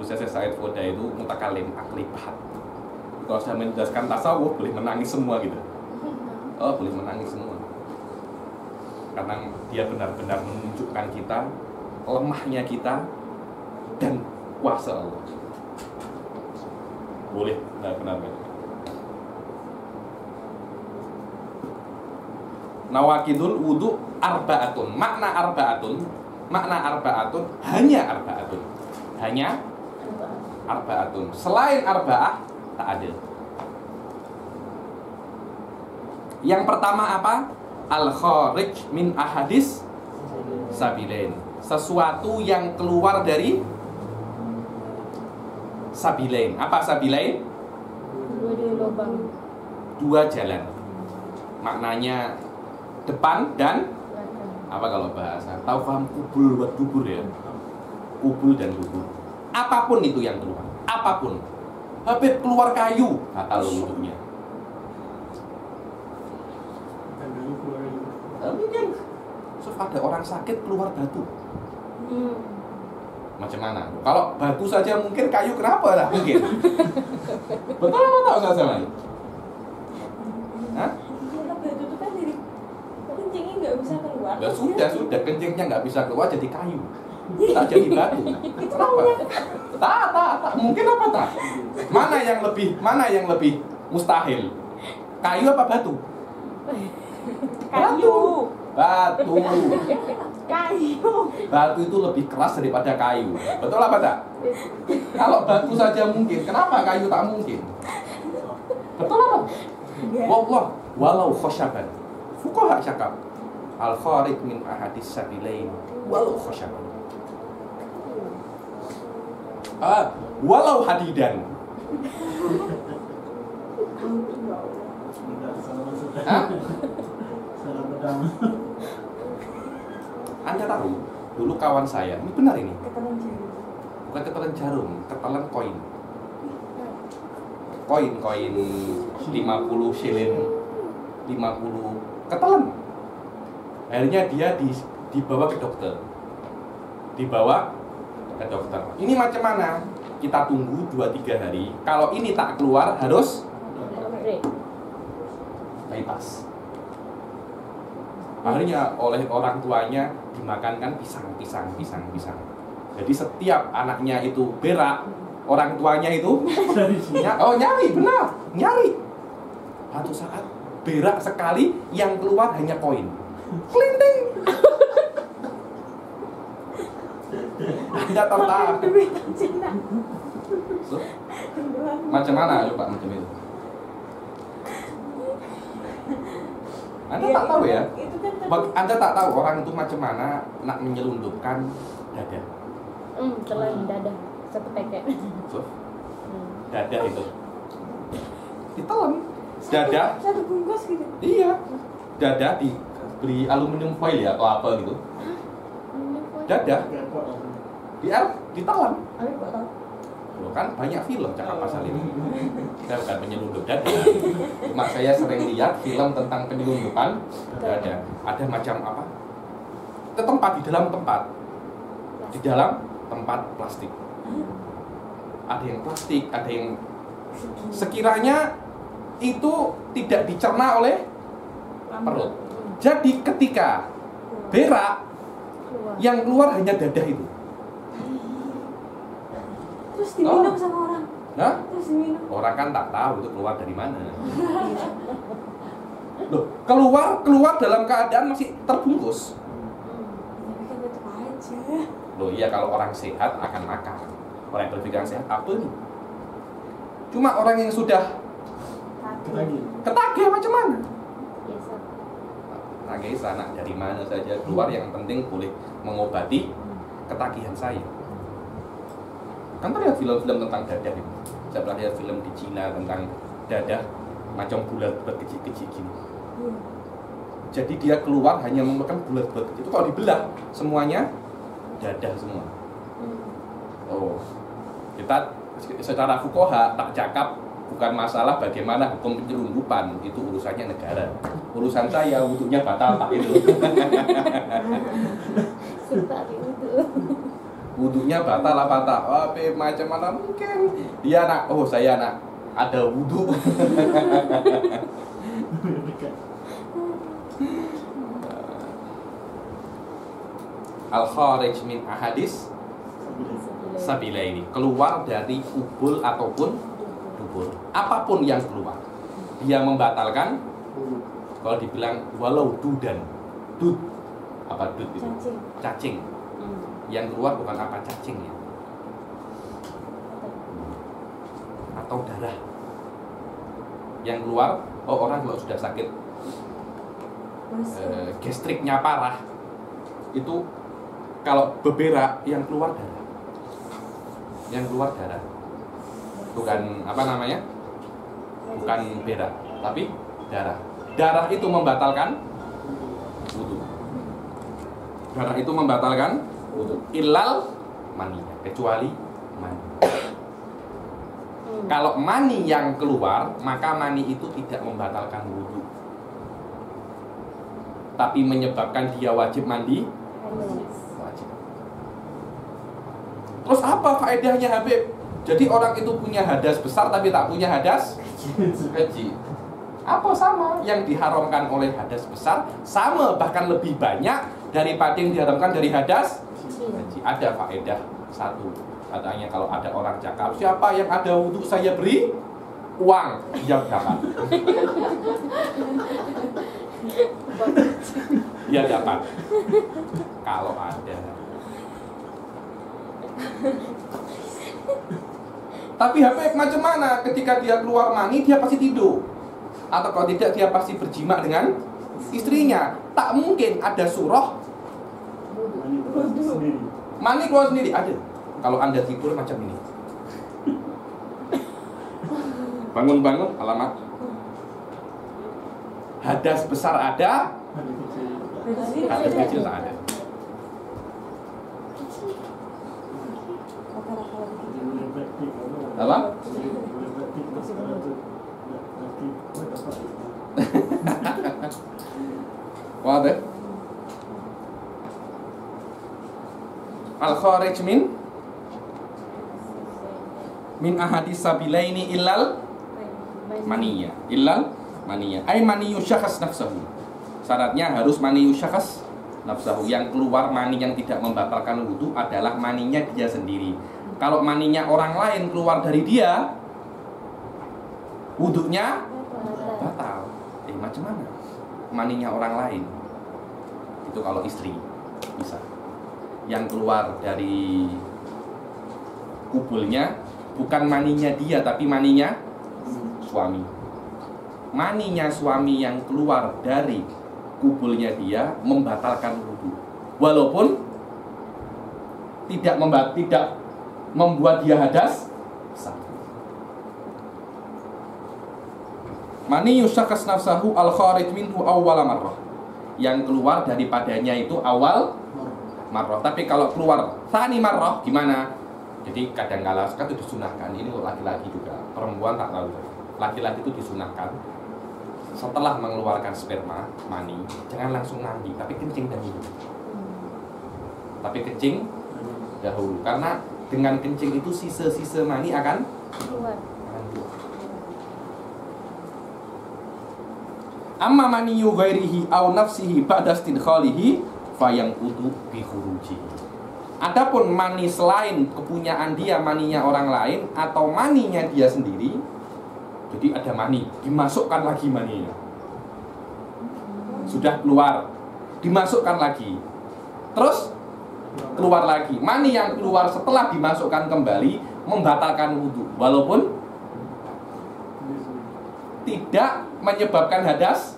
guru saya Said Foda itu mutakalim akli pahat. Kalau saya menjelaskan tasawuf boleh menangis semua gitu. Oh, boleh menangis semua. Karena dia benar-benar menunjukkan kita lemahnya kita dan kuasa Allah. Boleh benar-benar. Nawakidul wudu arba'atun. Makna arba'atun hanya arba'atun. Hanya arba'atun. Selain arba'ah tak ada. Yang pertama apa? Al-kharij min ahadis sabilain. Sesuatu yang keluar dari sabilain. Apa sabilain? Dua jalan. Maknanya depan dan apa kalau bahasa? Tahu paham kubul buat dubur ya? Kubul dan dubur. Apapun itu yang keluar. Apapun. Habib keluar kayu, batal wudhunya. Mungkin ada orang sakit keluar batu. Macam mana? Kalau batu saja mungkin, kayu kenapa lah mungkin? Betul apa tak usah sama? Hah? Batu itu kan dari kencingnya nggak bisa keluar. Ya sudah kencingnya nggak bisa keluar jadi kayu. Tak jadi batu. Kenapa? Tak. Mungkin apa tak? Mana yang lebih mustahil? Kayu apa batu? Kayu. Batu. Kayu. Batu itu lebih keras daripada kayu. Betul apa tak? Kalau batu saja mungkin, kenapa kayu tak mungkin? Betul apa? Wallah, walau khosyaban. Fuqaha cakap al-kharij min ahadis sabilain walau khosyaban. Walau hadidan. Hah? Anda tahu, dulu kawan saya, ini benar ini. Ketelan jarum. Bukan ketelan jarum, ketelan koin. Koin 50 shilling, 50 ketelan. Akhirnya dia dibawa ke dokter. Ini macam mana? Kita tunggu 2-3 hari. Kalau ini tak keluar harus bypass. Akhirnya oleh orang tuanya dimakankan pisang. Jadi setiap anaknya itu berak, orang tuanya itu nyari. Satu saat berak sekali, yang keluar hanya koin. Kelinting. Anda tertarik. So, macam mana coba macam itu? Anda tak tahu ya? Anda tak tahu orang itu macam mana nak menyelundupkan dada. Telan dada satu paket. So, dada itu ditelan. Dada. Satu bungkus gitu. Iya. Dada diberi aluminium foil ya atau apa gitu. Dada. Ditelan. Loh, kan banyak film cakap pasal ini. Saya bukan penyelundup dada. Cuma saya sering lihat film tentang penyelundupan dada. Ada macam apa? Di dalam tempat plastik. Ada yang plastik, ada yang sekiranya itu tidak dicerna oleh perut. Jadi ketika berak, yang keluar hanya dada itu. Terus diminum sama orang. Nah, Terus diminum. orang kan tak tahu itu keluar dari mana. Loh, keluar dalam keadaan masih terbungkus. Tapi kan tetap aja. Loh iya, kalau orang sehat akan makan. Orang yang berpikiran sehat apa nih? Cuma orang yang sudah ketagih macam mana? Nagih sana dari mana saja keluar, yang penting boleh mengobati ketagihan saya. Kan pernah lihat film-film tentang dada itu. Saya pernah lihat film di Cina tentang dada macam bulat-bulat kecil-kecil gini. Jadi dia keluar hanya memakan bulat-bulat kecil. Itu kalau dibelah semuanya dada semua. Oh, kita secara fuqaha tak cakap bukan masalah bagaimana hukum penyelundupan, itu urusannya negara. Urusan saya wudhunya batal tak itu. Wudunya batal apa tak? Wah, macam mana mungkin? Dia anak, oh saya anak ada wudu. Al-kharij min ahadis sabila ini, keluar dari kubul ataupun dubur, apapun yang keluar dia membatalkan. Kalau dibilang walau dudan, dud apa dud itu? Cacing. Yang keluar bukan apa cacingnya, atau darah yang keluar. Oh, orang kalau sudah sakit gastriknya parah, itu kalau beberak yang keluar darah, bukan apa namanya, bukan berak tapi darah. Darah itu membatalkan wudu. Darah itu membatalkan wudu. Ilal mani, kecuali mani. Kalau mani yang keluar, maka mani itu tidak membatalkan wudu, tapi menyebabkan dia wajib mandi. Wajib. Terus apa faedahnya, Habib? Jadi orang itu punya hadas besar tapi tak punya hadas kecil. Apa sama? Yang diharamkan oleh hadas besar sama bahkan lebih banyak daripada yang diharamkan dari hadas kecil. Ada faedah satu. Katanya kalau ada orang cakap, siapa yang ada wudhu saya beri uang, dia dapat. Dia dapat. Kalau ada. Tapi Habib macam mana ketika dia keluar mani dia pasti tidur? Atau kalau tidak dia pasti berjima dengan istrinya. Tak mungkin ada surah mani keluar sendiri. Ada. Kalau Anda tidur macam ini, bangun-bangun, alamak, hadas besar ada, hadas kecil tak ada. Apa? Wadah. Al-kharij min ahadis sabilaini illal maniyah. Illal maniyah. Ay maniyu syakhs nafsahu. Syaratnya harus maniyu syakhs nafsahu. Yang keluar mani yang tidak membatalkan wudu adalah maninya dia sendiri. Kalau maninya orang lain keluar dari dia, wudunya batal. Macam mana? Maninya orang lain. Itu kalau istri bisa. Yang keluar dari kubulnya bukan maninya dia tapi maninya suami. Maninya suami yang keluar dari kubulnya dia membatalkan wudu. Walaupun tidak membuat dia hadas besar. Mani yusyakas nafsahu al-kharij minhu awwala marrah. Yang keluar daripadanya itu awal marrah. Tapi kalau keluar tsani marrah gimana? Jadi kadang-kala itu disunahkan. Ini laki-laki juga, perempuan tak tahu. Laki-laki itu disunahkan setelah mengeluarkan sperma, mani, jangan langsung mandi, tapi kencing dahulu. Tapi kencing dahulu, karena dengan kencing itu sisa-sisa mani akan keluar. Amma maniyu ghairihi aw nafsihi ba'da istidkhalihi fayanqudu bi khurujihi. Adapun mani selain kepunyaan dia, maninya orang lain atau maninya dia sendiri. Jadi ada mani, dimasukkan lagi maninya. Sudah keluar, dimasukkan lagi. Terus keluar lagi. Mani yang keluar setelah dimasukkan kembali membatalkan wudu, walaupun tidak menyebabkan hadas.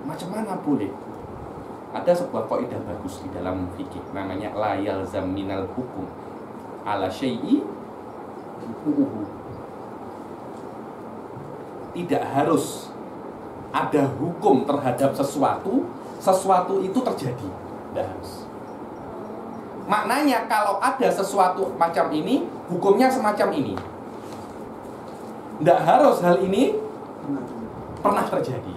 Macam mana boleh? Ada sebuah kaidah bagus di dalam fikih namanya la yalzam minal hukum ala syai'i hukumu. Tidak harus ada hukum terhadap sesuatu itu terjadi. Tidak harus. Maknanya kalau ada sesuatu macam ini, hukumnya semacam ini. Tidak harus hal ini pernah terjadi.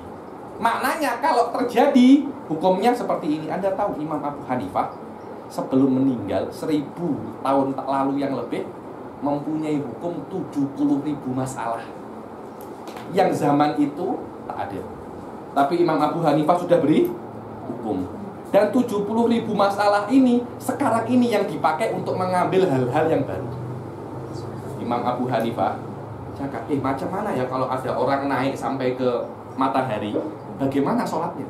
Maknanya kalau terjadi, Hukumnya seperti ini. Anda tahu Imam Abu Hanifah sebelum meninggal 1000 tahun lalu yang lebih mempunyai hukum 70.000 masalah yang zaman itu tak ada. Tapi Imam Abu Hanifah sudah beri hukum. Dan 70.000 masalah ini sekarang ini yang dipakai untuk mengambil hal-hal yang baru. Imam Abu Hanifah cakap, macam mana ya kalau ada orang naik sampai ke matahari, bagaimana sholatnya?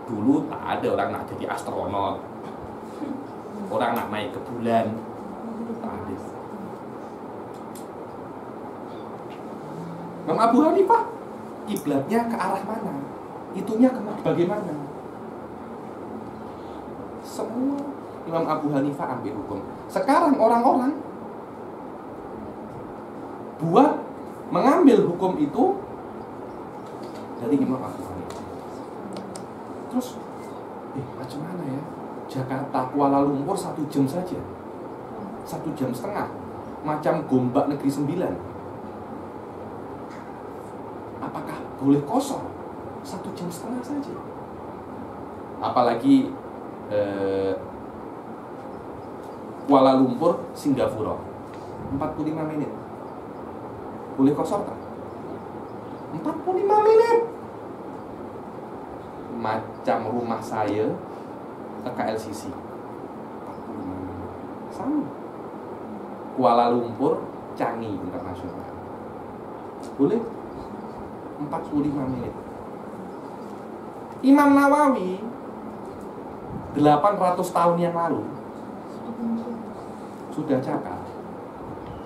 Dulu tak ada orang nak jadi astronot, orang nak naik ke bulan, tak ada. Imam Abu Hanifah kiblatnya ke arah mana? Itunya bagaimana? Semua Imam Abu Hanifah ambil hukum. Sekarang orang-orang buat mengambil hukum itu dari Imam Abu Hanifah. Terus, macam mana ya? Jakarta Kuala Lumpur 1 jam saja, 1 jam setengah, macam Gombak Negeri 9. Apakah boleh kosong 1 jam setengah saja? Apalagi Kuala Lumpur Singapura 45 menit. Boleh kosong tak? 45 menit. Macam rumah saya ke KLCC 45 menit. Sama. Kuala Lumpur Changi Internasional boleh 45 menit. Imam Nawawi 800 tahun yang lalu sudah cakap,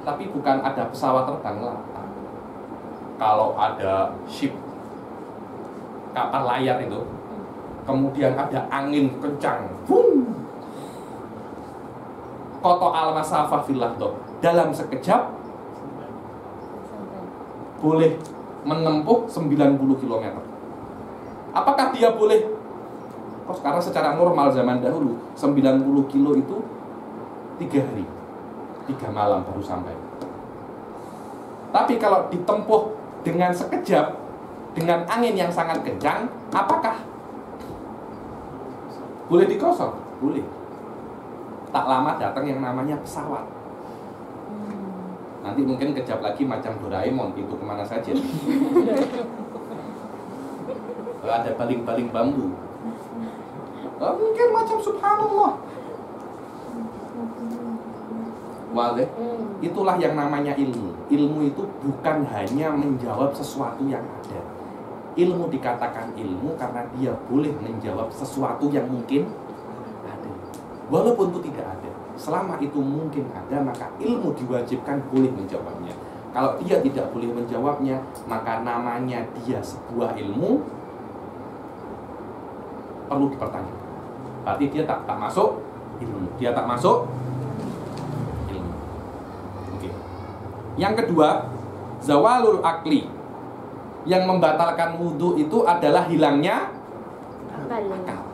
tapi bukan ada pesawat terbang lah. Kalau ada ship, kapal layar itu, kemudian ada angin kencang, koto al-masafah filahdo, dalam sekejap boleh menempuh 90 km. Apakah dia boleh? Sekarang secara normal zaman dahulu 90 kilo itu 3 hari 3 malam baru sampai. Tapi kalau ditempuh dengan sekejap, dengan angin yang sangat kencang, apakah boleh dikosong? Boleh. Tak lama datang yang namanya pesawat. Nanti mungkin kejap lagi macam Doraemon, itu kemana saja. Ada baling-baling bambu. Mungkin macam subhanallah. Waleh, itulah yang namanya ilmu. Ilmu itu bukan hanya menjawab sesuatu yang ada. Ilmu dikatakan ilmu karena dia boleh menjawab sesuatu yang mungkin ada, walaupun itu tidak ada. Selama itu mungkin ada, maka ilmu diwajibkan boleh menjawabnya. Kalau dia tidak boleh menjawabnya, maka namanya dia sebuah ilmu perlu dipertanyakan. Berarti dia tak masuk ilmu. Dia tak masuk ilmu. Oke. Yang kedua, zawalul akli. Yang membatalkan wudhu itu adalah hilangnya akal.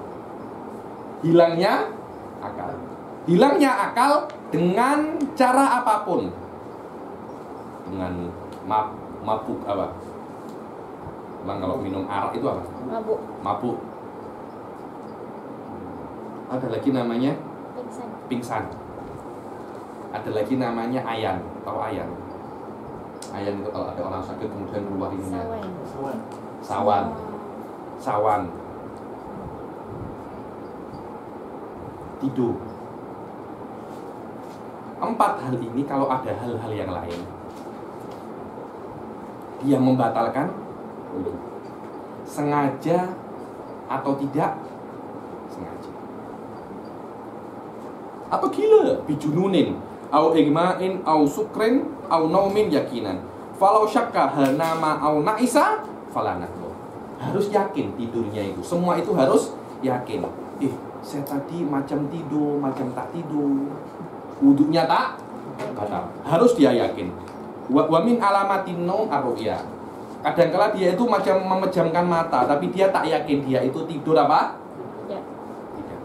Hilangnya akal. Hilangnya akal dengan cara apapun. Dengan mabuk apa? Emang kalau minum arak itu apa? Mabuk. Mabuk. Ada lagi namanya pingsan. Ada lagi namanya ayan. Tahu ayan? Ayan itu kalau ada orang sakit kemudian keluar ininya. Sawan. Tidur. 4 hal ini kalau ada hal-hal yang lain, dia membatalkan wudhu. Sengaja atau tidak sengaja. Atau gila, bijununin, au igma'in, au sukrin, au naumin yakinan. Falau syakka hanama au naisa falanatlo. Harus yakin tidurnya itu. Semua itu harus yakin. Saya tadi macam tidur, macam tak tidur. Wudhunya tak batal. Harus dia yakin. Wa min alamatin naum ar-ru'ya. Kadang-kala dia itu macam memejamkan mata, tapi dia tak yakin dia itu tidur apa? Tidak. Tidak.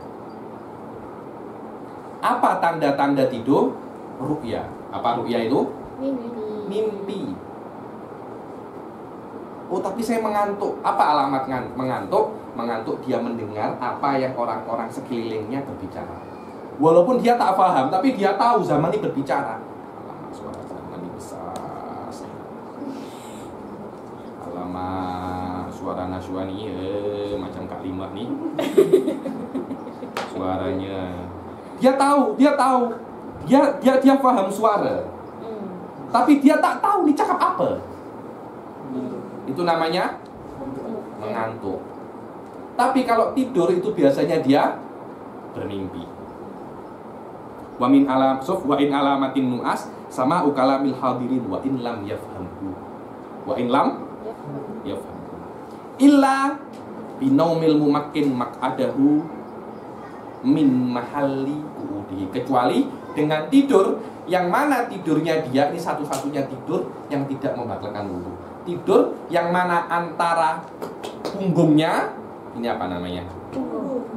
Apa tanda-tanda tidur? Ru'ya. Apa ru'ya itu? Mimpi. Mimpi. Oh, tapi saya mengantuk. Apa alamat mengantuk? Mengantuk dia mendengar apa yang orang-orang sekelilingnya berbicara. Walaupun dia tak paham, tapi dia tahu zaman ini berbicara. Alamak, suara zaman ini besar. Alamak, suara Nasyuani macam Kak Limah nih. Suaranya. Dia tahu. Dia paham suara. Tapi dia tak tahu nih cakap apa. Itu namanya mengantuk. Tapi kalau tidur itu biasanya dia bermimpi. Wa in alamatin nu'as sama ukalamil hadirin wa in lam yafhamhu. Wa in lam yafhamhu. Illa binaumil mumakkin mak'adahu min mahalli qu'udihi. Kecuali dengan tidur yang mana tidurnya dia ini satu-satunya tidur yang tidak membatalkan wudu. Tidur yang mana antara punggungnya, ini apa namanya?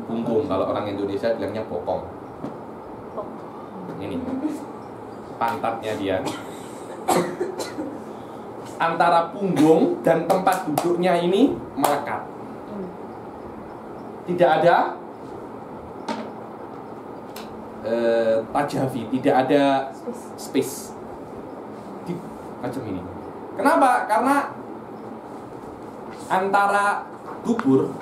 Punggung. Kalau orang Indonesia bilangnya bokong. Ini pantatnya dia. Antara punggung dan tempat duduknya ini melekat. Tidak ada tajafi, tidak ada space. Macam ini. Kenapa? Karena antara dubur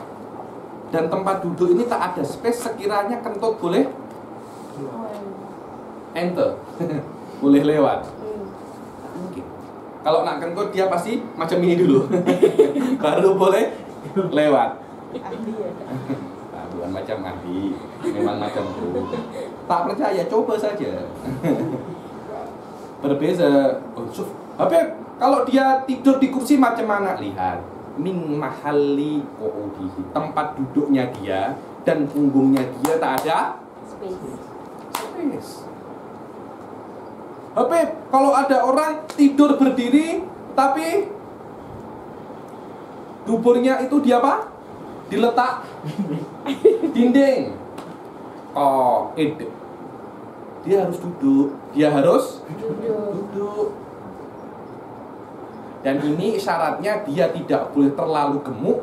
dan tempat duduk ini tak ada space. Sekiranya kentut boleh enter, boleh lewat. Mungkin. Kalau nak kentut dia pasti macam ini dulu, baru boleh lewat. Nah, bukan macam ahli, memang macam itu. Tak percaya, coba saja. Berbeza. Habib, kalau dia tidur di kursi macam mana? Lihat, min mahalli qu'udihi, tempat duduknya dia dan punggungnya dia tak ada space. Habib, kalau ada orang tidur berdiri tapi duburnya itu dia apa? Diletak dinding. Oh, dia harus duduk. Dia harus duduk. Dan ini syaratnya dia tidak boleh terlalu gemuk.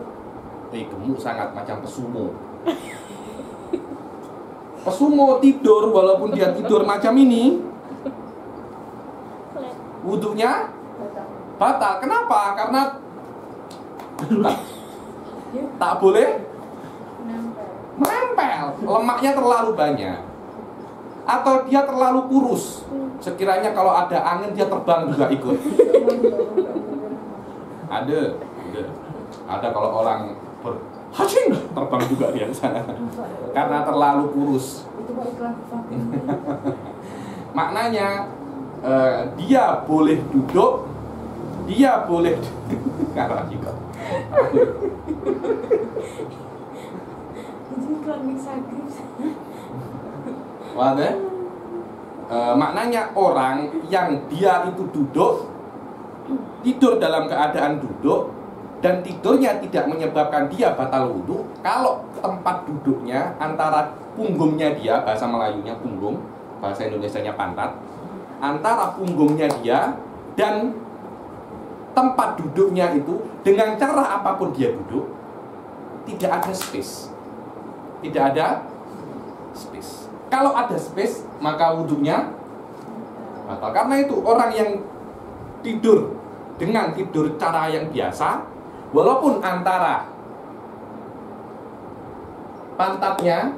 Gemuk sangat macam pesumo. Pesumo tidur walaupun dia tidur macam ini, wudunya batal. Kenapa? Karena tak boleh menempel. Lemaknya terlalu banyak. Atau dia terlalu kurus. Sekiranya kalau ada angin dia terbang juga ikut. Ada kalau orang berhacing terbang juga dia sana karena terlalu kurus. Maknanya dia boleh duduk, dia boleh karena juga. Wadah? Maknanya orang yang dia itu duduk, tidur dalam keadaan duduk, dan tidurnya tidak menyebabkan dia batal wudu kalau tempat duduknya antara punggungnya dia, bahasa Melayunya punggung, bahasa Indonesianya pantat, antara punggungnya dia dan tempat duduknya itu dengan cara apapun dia duduk, tidak ada space. Tidak ada space. Kalau ada space, maka wudunya batal. Karena itu orang yang tidur dengan tidur cara yang biasa, walaupun antara pantatnya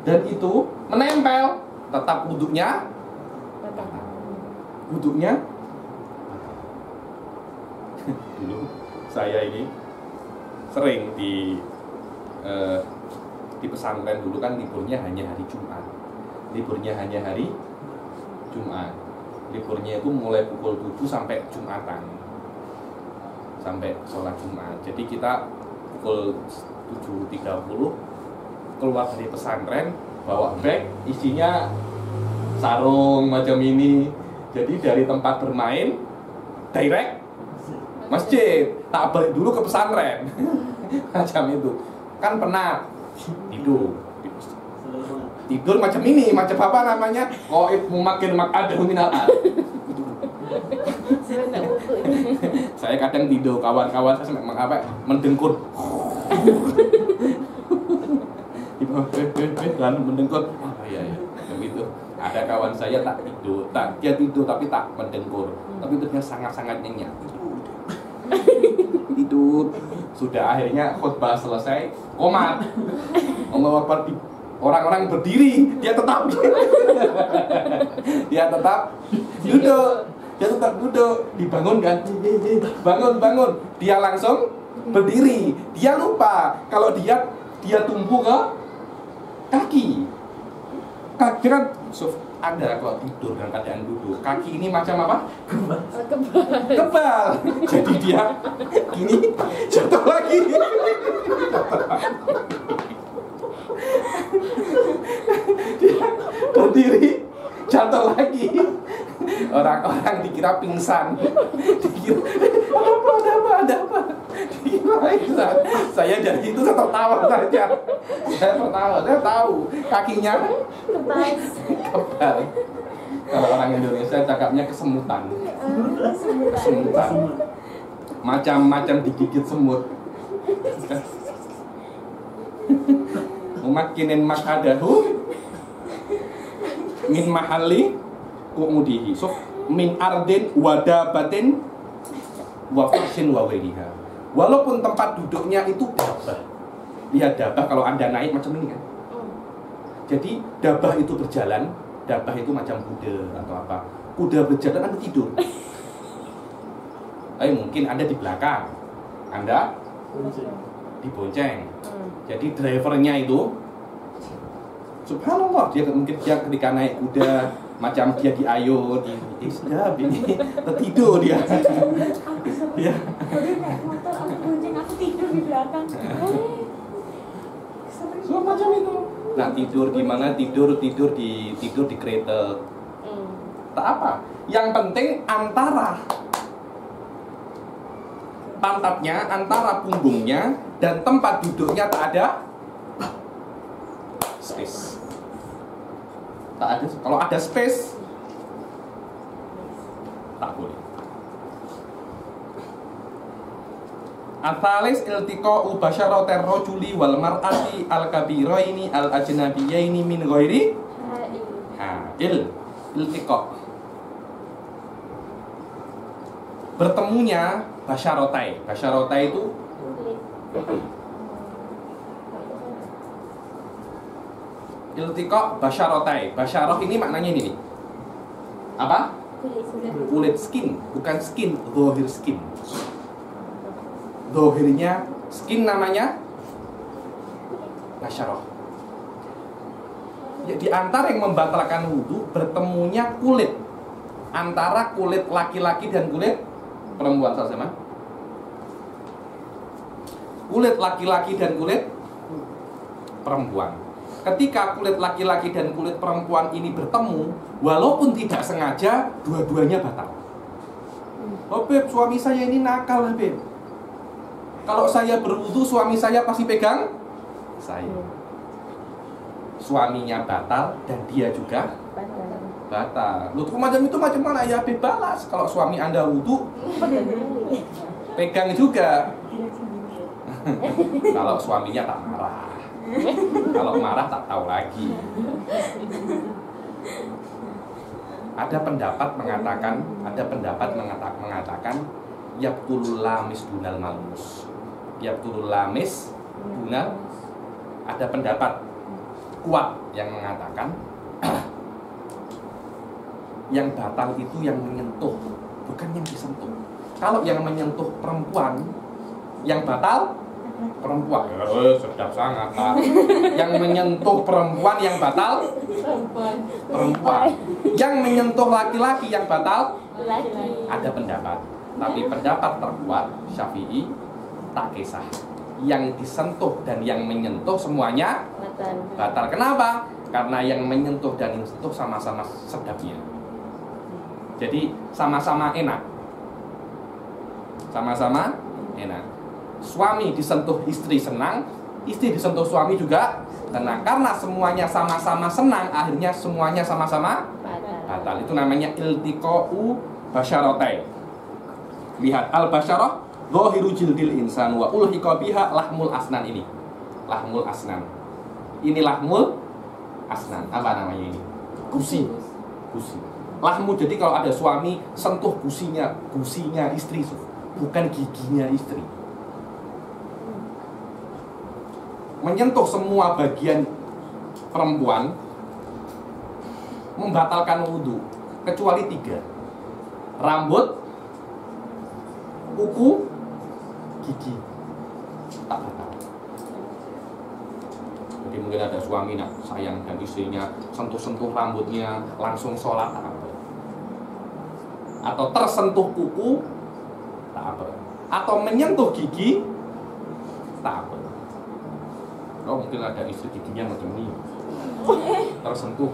dan itu menempel, tetap wudunya dulu saya ini sering di pesantren dulu kan liburnya hanya hari Jumat. Liburnya itu mulai pukul 7 sampai Jumatan. Sampai sholat Jumat. Jadi kita pukul 7.30 keluar dari pesantren, bawa bag, isinya sarung macam ini. Jadi dari tempat bermain direct masjid, tak balik dulu ke pesantren. Macam itu. Kan penat. Tidur macam ini, macam apa namanya? Qaid mumakin mak'adahu minal al. Saya kadang tidur, kawan-kawan saya sampai mendengkur. Dan mendengkur. Iya. Begitu. Ada kawan saya dia tidur tapi tak mendengkur. Tapi ternyata sangat-sangat nyenyak. Tidur. Sudah akhirnya khutbah selesai, qomat. Allahu Akbar, orang-orang berdiri, dia tetap duduk, dibangunkan, bangun, dia langsung berdiri. Dia lupa kalau dia tumbuh ke kaki kan. Anda kalau tidur dalam keadaan duduk, kaki ini macam apa? Kebal. Jadi dia gini, jatuh lagi. Dia berdiri, jatuh lagi. Orang-orang dikira pingsan. Dikira ada apa? Dikira pingsan. Saya dari itu tertawa saja. Saya tahu kakinya kebal. Kalau orang Indonesia cakapnya kesemutan. Macam-macam digigit semut. Makinin makadahu min mahali ku'udihi. So, min ardin wadabatin wa fashin wa wairiha. Walaupun tempat duduknya itu dabah. Lihat dabah kalau Anda naik macam ini kan. Jadi dabah itu berjalan, dabah itu macam kuda atau apa. Kuda berjalan, Anda tidur. Tapi mungkin Anda di belakang, Anda dibonceng. Jadi drivernya itu, subhanallah, dia ketika naik kuda macam dia diayun, sedap ini, tertidur dia. Dia naik motor, aku bonceng, aku tidur di belakang. So macam itu. Nah, tidur di mana? Tidur di kereta. Tak apa. Yang penting antara pantatnya, antara punggungnya dan tempat duduknya tak ada space. Tak ada. Kalau ada space, tak boleh. Athalis iltiqa'u basyaratir rajuli wal mar'ati al-kabiraini al-ajnabiyaini min ghairi iltiqa'. Bertemunya basyaratai. Basyaratai itu iltiqa' basyaratai. Basyarah ini maknanya ini nih. Apa? Kulit, skin, bukan skin, zahir skin. Zahirnya skin namanya basyarah. Ya, di antara yang membatalkan wudu bertemunya kulit antara kulit laki-laki dan kulit perempuan sama. Kulit laki-laki dan kulit perempuan. Ketika kulit laki-laki dan kulit perempuan ini bertemu, walaupun tidak sengaja, dua-duanya batal. Oh Beb, suami saya ini nakal lah Beb. Kalau saya berwudu, suami saya pasti pegang saya. Suaminya batal dan dia juga batal. Lu macam itu macam mana ya Beb, balas. Kalau suami Anda wudu, pegang juga. Kalau suaminya tak marah. Kalau marah tak tahu lagi. Ada pendapat mengatakan yaqtulul lamis dunal malmus. Yaqtulul lamis dunal. Ada pendapat kuat yang mengatakan yang batal itu yang menyentuh, bukan yang disentuh. Kalau yang menyentuh perempuan, yang batal perempuan. Sedap sangat Pak. Yang menyentuh perempuan yang batal perempuan. Yang menyentuh laki-laki yang batal Laki. ada pendapat. Tapi pendapat terkuat Syafi'i tak kisah. Yang disentuh dan yang menyentuh semuanya batal. Kenapa? Karena yang menyentuh dan yang disentuh sama-sama sedapnya. Jadi sama-sama enak. Sama-sama enak. Suami disentuh istri senang, istri disentuh suami juga tenang. Karena semuanya sama-sama senang, akhirnya semuanya sama-sama batal. Itu namanya iltiqa'u basyaratai. Lihat al-basyarah zahiru jildil insan wa ulhiqa biha lahmul asnan ini. Lahmul asnan. Ini lahmul asnan. Apa namanya ini? Gusi. Gusi. Lahmu, jadi kalau ada suami sentuh gusinya istri, bukan giginya istri. Menyentuh semua bagian perempuan membatalkan wudhu kecuali 3: rambut, kuku, gigi. Tak batal. Jadi mungkin ada suami nak sayang dan istrinya sentuh-sentuh rambutnya langsung sholat, tak apa. Atau tersentuh kuku, tak apa. Atau menyentuh gigi, tak apa. Oh, mungkin ada istri giginya macam ini, tersentuh.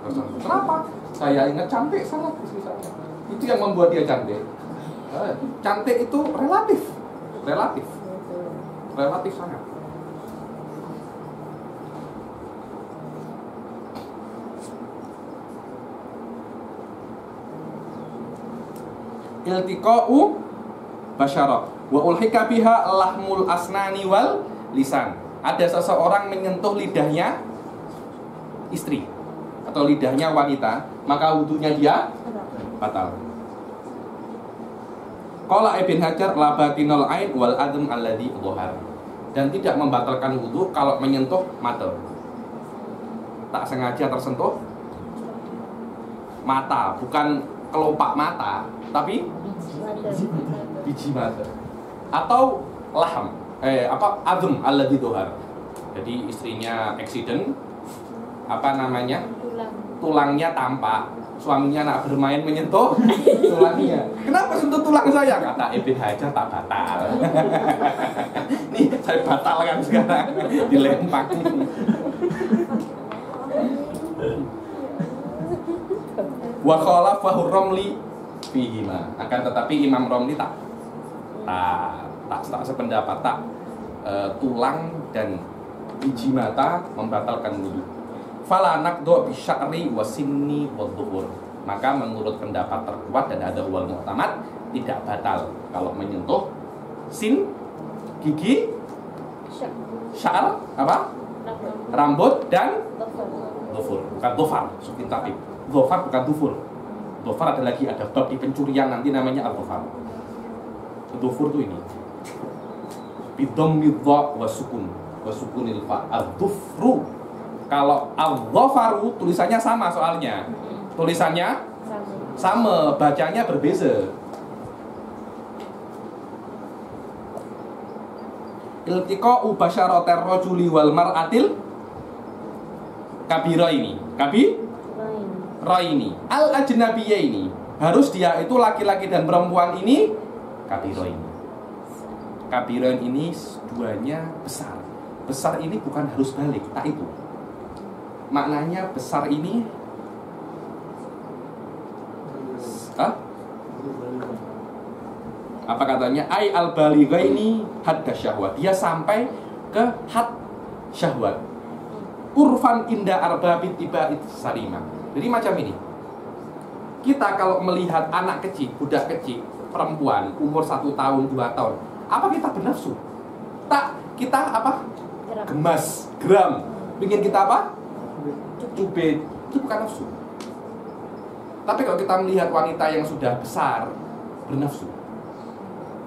Tersentuh. Kenapa? Saya ingat cantik sangat istri saya. Itu yang membuat dia cantik. Cantik itu relatif sangat. Iltiqa'u basyarah wa ulhika biha lahmul asnani wal lisan. Ada seseorang menyentuh lidahnya istri atau lidahnya wanita, maka wudunya dia batal. Qala Ibn Hajar la batinul ain wal adm alladhi dhahar. Dan tidak membatalkan wudu kalau menyentuh mata. Tak sengaja tersentuh mata, bukan kelopak mata, tapi biji mata. Atau laham, adm alladhi dhahar. Jadi istrinya accident, tulangnya tampak, suaminya nak bermain menyentuh tulangnya. Kenapa sentuh tulang saya? Kata Ibn Hajar tak batal. Nih saya batalkan sekarang, dilempar. Wa khalafahu Ramli fihima. Akan tetapi Imam Ramli tak sependapat, tulang dan biji mata membatalkan wudu. Fala naqdu bisya'ri wa sinni wa dhuhur. Maka menurut pendapat terkuat dan ada wal mu'tamad, tidak batal kalau menyentuh sin, gigi, sya'ar, rambut dan dhufur. Bukan dhufar, sukin tapi dhufar bukan dhufur. Dhufar ada lagi, ada bab di pencurian nanti namanya al-dhufar. Dhufur itu ini bidhammi dha wa sukunil fa. Ad-dhufru. Kalau al-dhafaru tulisannya sama, soalnya tulisannya sama, bacanya berbeza. Iltiqa'u basyaratir rajuli wal mar'atil kabiraini. Kabiraini. Al-ajnabiyyaini. Harus dia itu laki-laki dan perempuan ini kabiraini. Kabirain ini duanya besar. Besar ini bukan harus balik, tak itu. Maknanya besar ini apa katanya? Ai al-balighaini hadda syahwat. Dia sampai ke had syahwat. Urfan inda arbabit tibait salimah. Jadi macam ini. Kita kalau melihat anak kecil, budak kecil, perempuan umur 1 tahun, 2 tahun, apa kita bernafsu? Tak, kita apa? Gemas, geram. Pingin kita apa? Cubit. Itu bukan nafsu. Tapi kalau kita melihat wanita yang sudah besar, bernafsu.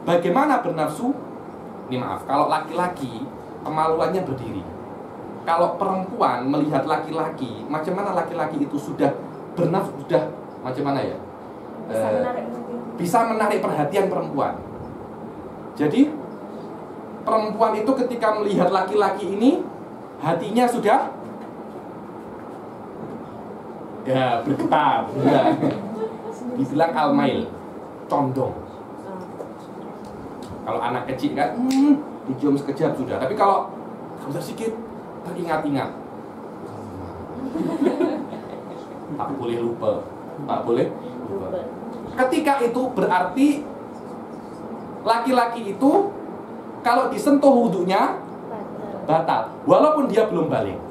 Bagaimana bernafsu? Ini maaf, kalau laki-laki kemaluannya berdiri. Kalau perempuan melihat laki-laki, macam mana laki-laki itu sudah bernafsu, sudah macam mana ya? Bisa menarik perhatian perempuan. Jadi perempuan itu ketika melihat laki-laki ini, hatinya sudah bergetar, dibilang al-mail, condong. Kalau anak kecil kan, dicium sekejap sudah. Tapi kalau sedikit teringat-ingat, tak boleh lupa. Ketika itu berarti laki-laki itu kalau disentuh wudunya batal, walaupun dia belum balik.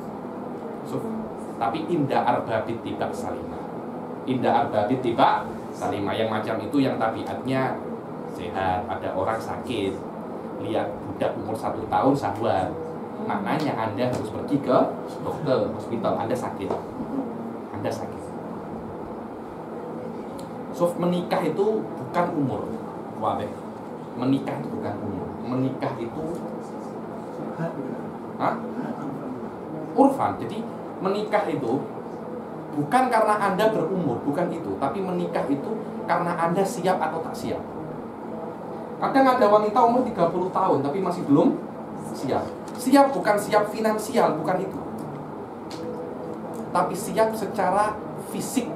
Tapi indah arbabit tidak salimah. Indah arbabit tiba salimah, yang macam itu yang tabiatnya sehat. Ada orang sakit, lihat budak umur 1 tahun syahwat, maknanya Anda harus pergi ke dokter, hospital. Anda sakit. So, menikah itu bukan umur. Wabeh. Menikah itu bukan umur. Menikah itu urfan. Jadi menikah itu bukan karena Anda berumur, bukan itu. Tapi menikah itu karena Anda siap atau tak siap. Kadang ada wanita umur 30 tahun tapi masih belum siap. Siap bukan siap finansial, bukan itu. Tapi siap secara fisik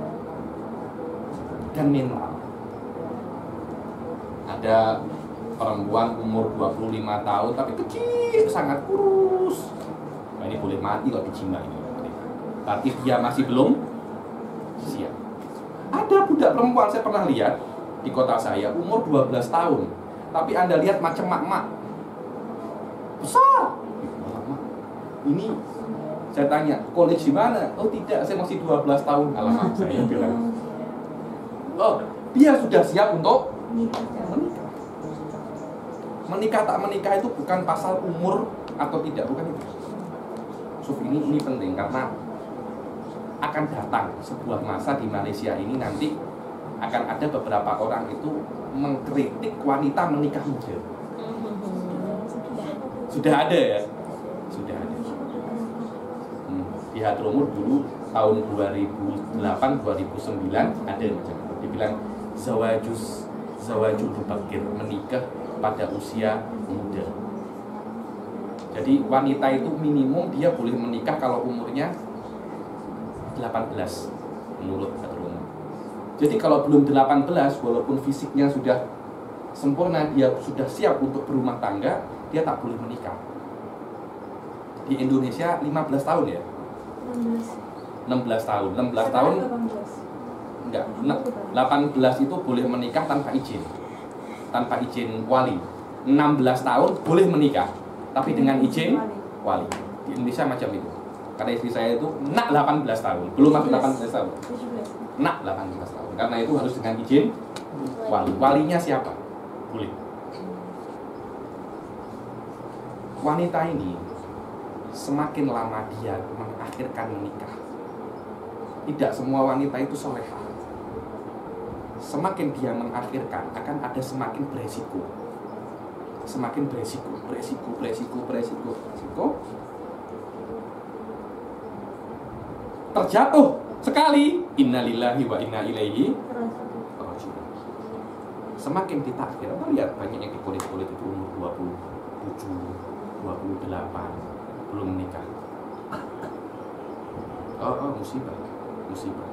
dan mental. Ada perempuan umur 25 tahun tapi kecil, sangat kurus. Nah, ini boleh mati kalau dijima ini. Tapi dia masih belum siap. Ada budak perempuan saya pernah lihat di kota saya umur 12 tahun. Tapi Anda lihat macam mak-mak besar. Ini saya tanya, college di mana? Oh tidak, saya masih 12 tahun. Alamak, saya bilang. Oh, dia sudah siap untuk menikah. Menikah tak menikah itu bukan pasal umur atau tidak, bukan itu. So, ini penting karena akan datang sebuah masa di Malaysia ini nanti akan ada beberapa orang itu mengkritik wanita menikah muda. Sudah ada ya? Sudah ada. Di Hadromut dulu tahun 2008-2009 ada macam itu. Dibilang zawajul mubakir, menikah pada usia muda. Jadi wanita itu minimum dia boleh menikah kalau umurnya 18 menurut Hadromut. Jadi kalau belum 18 walaupun fisiknya sudah sempurna, dia sudah siap untuk berumah tangga, dia tak boleh menikah. Di Indonesia 15 tahun ya? 16 tahun. 16 tahun? Enggak, 18 itu boleh menikah tanpa izin. Tanpa izin wali. 16 tahun boleh menikah, tapi dengan izin wali. Di Indonesia macam itu. Karena istri saya itu nak 18 tahun, belum masuk 18 tahun. Nak 18 tahun. Karena itu harus dengan izin wali. Walinya siapa? Boleh. Wanita ini semakin lama dia mengakhirkan menikah, tidak semua wanita itu solehah. Semakin dia mengakhirkan, akan ada semakin beresiko. Semakin beresiko. Terjatuh sekali, innalillahi wa inna ilaihi raji'un. Semakin kita akhir, lihat banyak yang di kulit-kulit itu umur 27, 28 belum menikah. Musibah.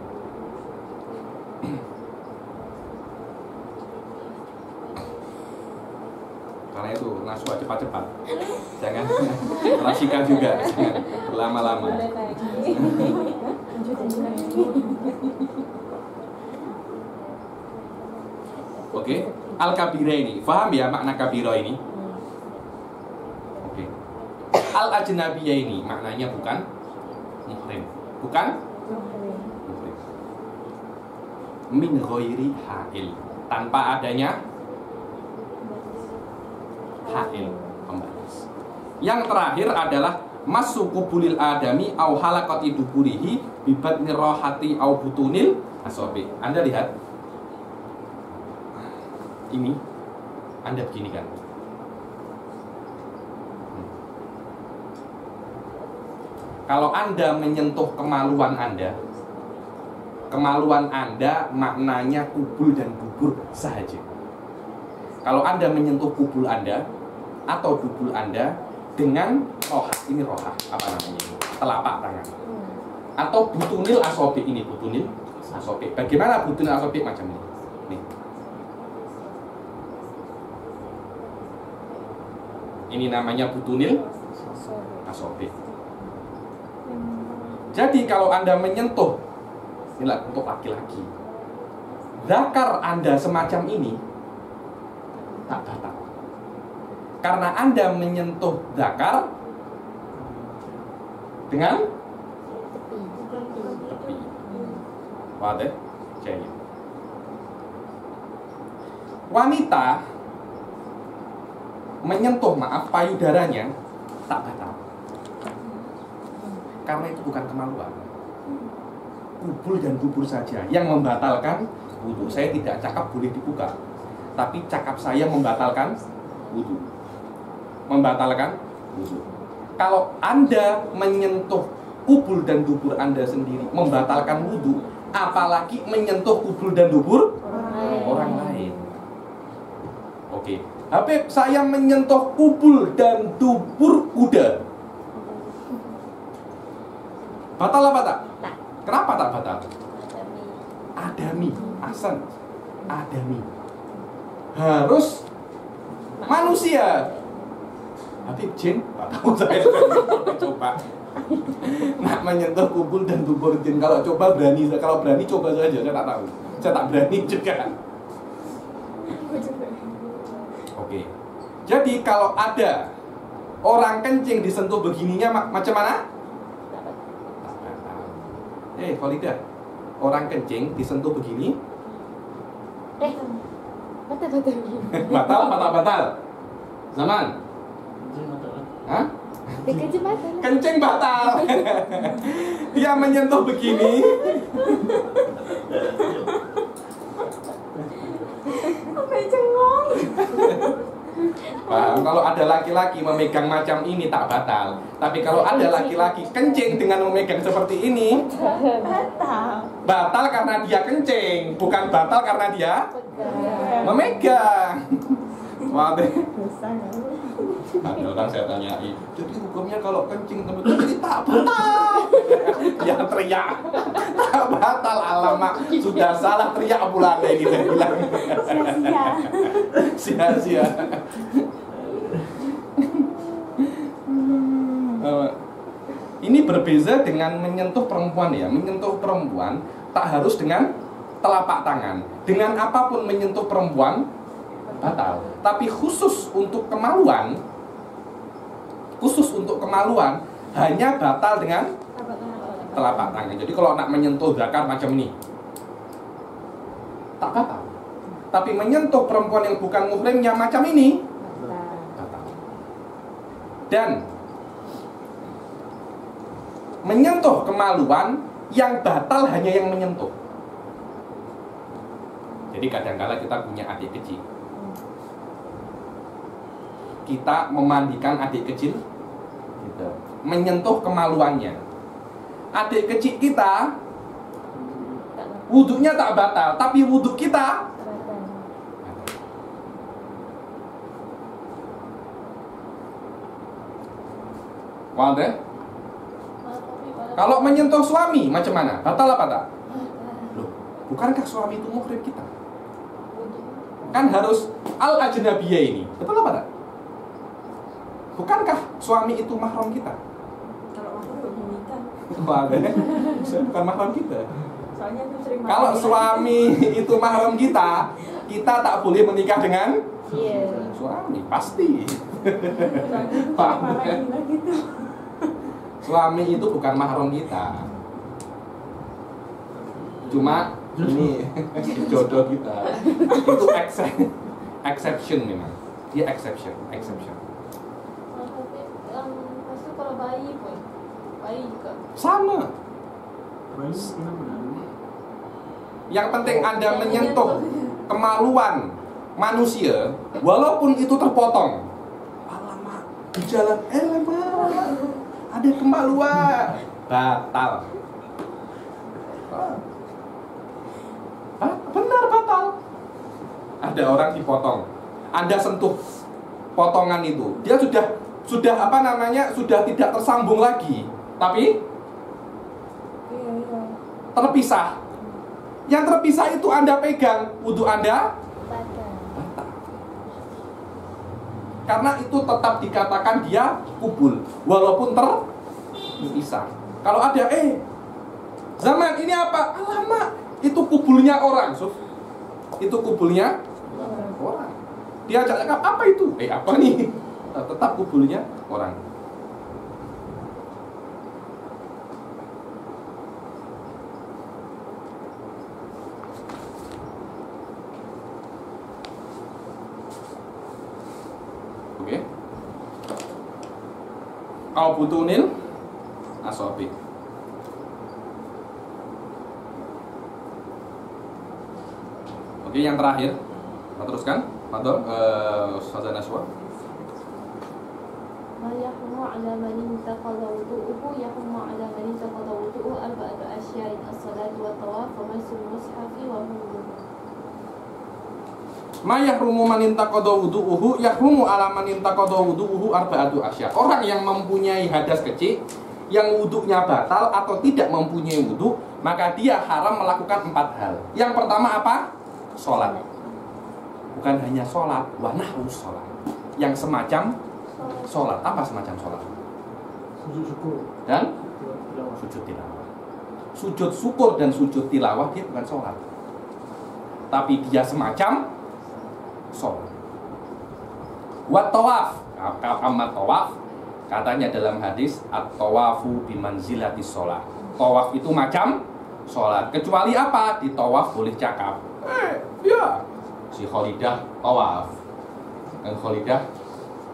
Karena itu nasuha cepat-cepat. Jangan rasakan juga, jangan berlama-lama. Oke, al-kabira ini, paham ya makna kabira ini? Oke. Al-ajnabiyah ini maknanya bukan muhrim. Bukan muhrim. Min ghairi hail, tanpa adanya hail, pembatas. Yang terakhir adalah masukubulil adami au halaqati duburihi bibatni rohati au butunil asobi. Anda lihat ini, Anda begini kan. Kalau Anda menyentuh kemaluan Anda maknanya kubul dan dubur sahaja. Kalau Anda menyentuh kubul Anda atau dubul Anda dengan rohah, ini rohah, apa namanya ini? Telapak tangan. Atau butunil asobi, ini butunil asobi. Bagaimana butunil asobi macam ini? Nih. Ini namanya butunil asobi. Jadi kalau Anda menyentuh, inilah untuk laki-laki, zakar Anda semacam ini tak batal. Karena Anda menyentuh zakar dengan tepi. Wadah? Jahit. Wanita menyentuh payudaranya tak batal. Karena itu bukan kemaluan. Kubul dan dubur saja yang membatalkan wudu. Saya tidak cakap boleh dibuka, tapi cakap saya membatalkan wudu. Membatalkan wudu. Kalau Anda menyentuh kubul dan dubur Anda sendiri membatalkan wudu, apalagi menyentuh kubul dan dubur orang lain. Oke, Habib, saya menyentuh kubul dan dubur kuda. Batal apa tak? Tak. Kenapa tak batal? Adami. Adami, asan, adami. Harus manusia. Habib, jin, tak tahu saya. Coba. Nak menyentuh kubul dan dubur jin. Kalau berani coba saja. Saya tak tahu. Saya tak berani juga. Oke. Jadi kalau ada orang kencing disentuh begininya macam mana? Khalidah, orang kencing disentuh begini batal. Zaman? Hah? Kencing batal. Dia menyentuh begini. Apa yang cengong? Paham? Kalau ada laki-laki memegang macam ini tak batal. Tapi kalau ada laki-laki kencing dengan memegang seperti ini, batal karena dia kencing, bukan batal karena dia memegang. Wah, ada orang saya tanyai, jadi hukumnya kalau kencing teman-teman jadi tak batal. Dia teriak, tak batal, alamak, sudah salah teriak pula kayak gitu bilang. Sia-sia. Ini berbeza dengan menyentuh perempuan ya. Menyentuh perempuan tak harus dengan telapak tangan. Dengan apapun menyentuh perempuan batal. Tapi khusus untuk kemaluan hanya batal dengan telapak tangan. Jadi kalau nak menyentuh zakar macam ini tak batal. Tapi menyentuh perempuan yang bukan muhrimnya macam ini batal. Dan menyentuh kemaluan yang batal hanya yang menyentuh. Jadi kadang-kala kita punya adik kecil, kita memandikan adik kecil gitu, menyentuh kemaluannya. Adik kecil kita wuduknya tak batal, tapi wuduk kita wadah. Kalau menyentuh suami macam mana? Batal apa tak? Loh, bukankah suami itu muhrim kita? Kan harus al-ajnabiyah ini. Betul apa tak? Bukankah suami itu mahram kita? Kalau mahram belum menikah. Bukan mahram kita. Soalnya aku sering Kalau suami itu mahram kita, kita tak boleh menikah dengan suami, pasti. marahin lah gitu. Suami itu bukan mahram kita. Cuma ini jodoh kita. Itu exception memang. Dia exception. Kalau bayi pun, bayi juga Sama. Yang penting Anda menyentuh kemaluan manusia, walaupun itu terpotong. Alamak, di jalan ada kemaluan, batal. Benar batal. Ada orang dipotong, Anda sentuh potongan itu, dia sudah sudah tidak tersambung lagi, tapi terpisah. Yang terpisah itu Anda pegang, wudhu Anda batal. Karena itu tetap dikatakan dia kubul, walaupun terpisah. Kalau ada zaman ini apa? Alamak, itu kubulnya orang, Suf. Itu kubulnya orang. Dia cakap apa itu? Apa nih? Tetap kubulnya orang. au butunil asabi. Oke, yang terakhir. Kita teruskan. Fadhol, Ustazah Naswa. ما يحرم على من انتقض وضوءه يحرم على من انتقض وضوءه أربعة أشياء الصلاة والطواف ومس المصحف وحمله. Ma yahrumu man intaqadha wudu'uhu yahrumu ala man intaqadha wudu'uhu arba'atu asya. Orang yang mempunyai hadas kecil yang wuduknya batal atau tidak mempunyai wudhu, maka dia haram melakukan 4 hal. Yang pertama apa? Sholat. Bukan hanya sholat, wa nahus sholat. Yang semacam sholat. Apa semacam sholat? Sujud syukur. Dan sujud tilawah. Sujud syukur dan sujud tilawah dia bukan sholat, tapi dia semacam sholat. Wa tawaf. Amma tawaf, katanya dalam hadis at-tawafu bimanzilati sholat. Tawaf itu macam sholat. Kecuali apa? Di tawaf boleh cakap. Ya. Si Khalidah tawaf. Dan Khalidah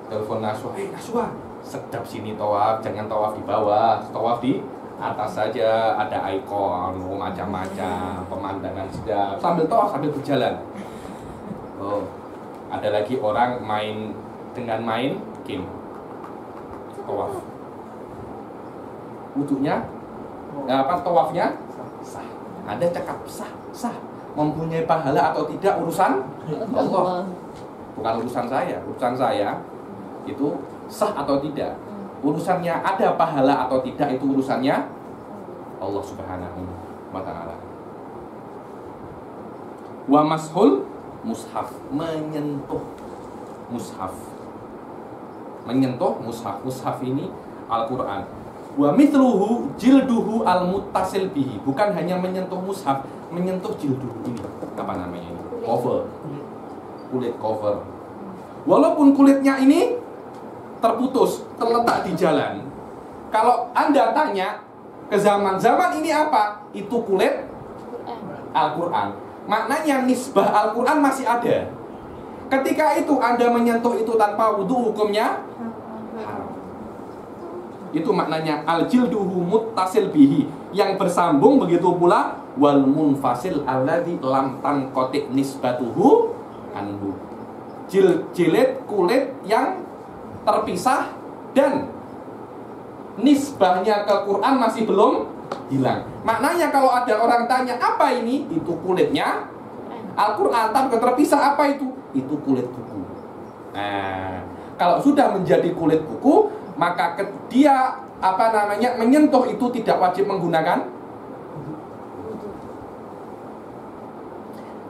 telepon Naswa. Naswa, sedap sini tawaf. Jangan tawaf di bawah, tawaf di atas saja. Ada ikon, macam-macam, pemandangan sedap. Sambil tawaf, sambil berjalan. Oh, ada lagi orang main dengan main game. Tawaf. Wudhunya, tawafnya sah. Ada cakap sah. Mempunyai pahala atau tidak urusan Allah. Bukan urusan saya. Urusan saya itu sah atau tidak. Urusannya ada pahala atau tidak itu urusannya Allah Subhanahu wa ta'ala. Wa mashul mushaf, menyentuh mushaf. Menyentuh mushaf. Mushaf ini Al-Qur'an. Wa mithluhu jilduhu al-muttasil bihi. Bukan hanya menyentuh mushaf, menyentuh jilduhu ini. Apa namanya ini? Cover. Kulit cover. Walaupun kulitnya ini terputus, terletak di jalan. Kalau Anda tanya ke zaman ini apa? Itu kulit Al-Qur'an. Maknanya nisbah Al-Qur'an masih ada. Ketika itu Anda menyentuh itu tanpa wudu, hukumnya haram. Itu maknanya al-jilduhu muttasil bihi, yang bersambung. Begitu pula wal munfasil alladzi lam tanqati nisbatuhu anhu. Jilid kulit yang terpisah dan nisbahnya ke Quran masih belum hilang. Maknanya kalau ada orang tanya apa ini, itu kulitnya Al-Quran, tapi terpisah apa itu? Itu kulit kuku. Nah, kalau sudah menjadi kulit kuku, maka dia menyentuh itu tidak wajib menggunakan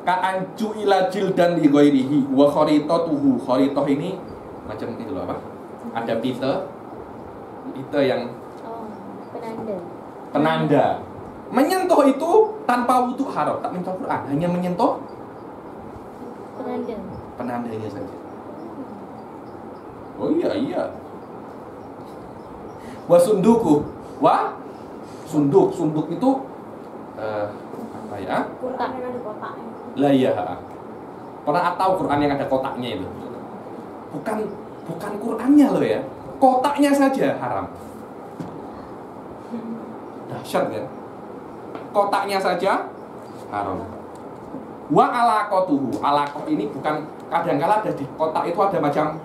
ka'anju ila jildan li ghairihi wa kharitatuhu. Kharitoh ini macam itu loh, apa? Ada pita yang penanda. Menyentuh itu tanpa wudu haram, tak menyentuh Quran, hanya menyentuh penandanya saja. Oh iya. Wa sunduku. Sunduk itu apa ya? Quran yang ada kotaknya. Lah iya. Pernah tahu Quran yang ada kotaknya itu? Bukan Qurannya loh ya. Kotaknya saja haram. Dahsyat kan? Kotaknya saja haram. Wa alaqatuhu. Alaqah ini bukan, kadang-kala ada di kotak itu ada macam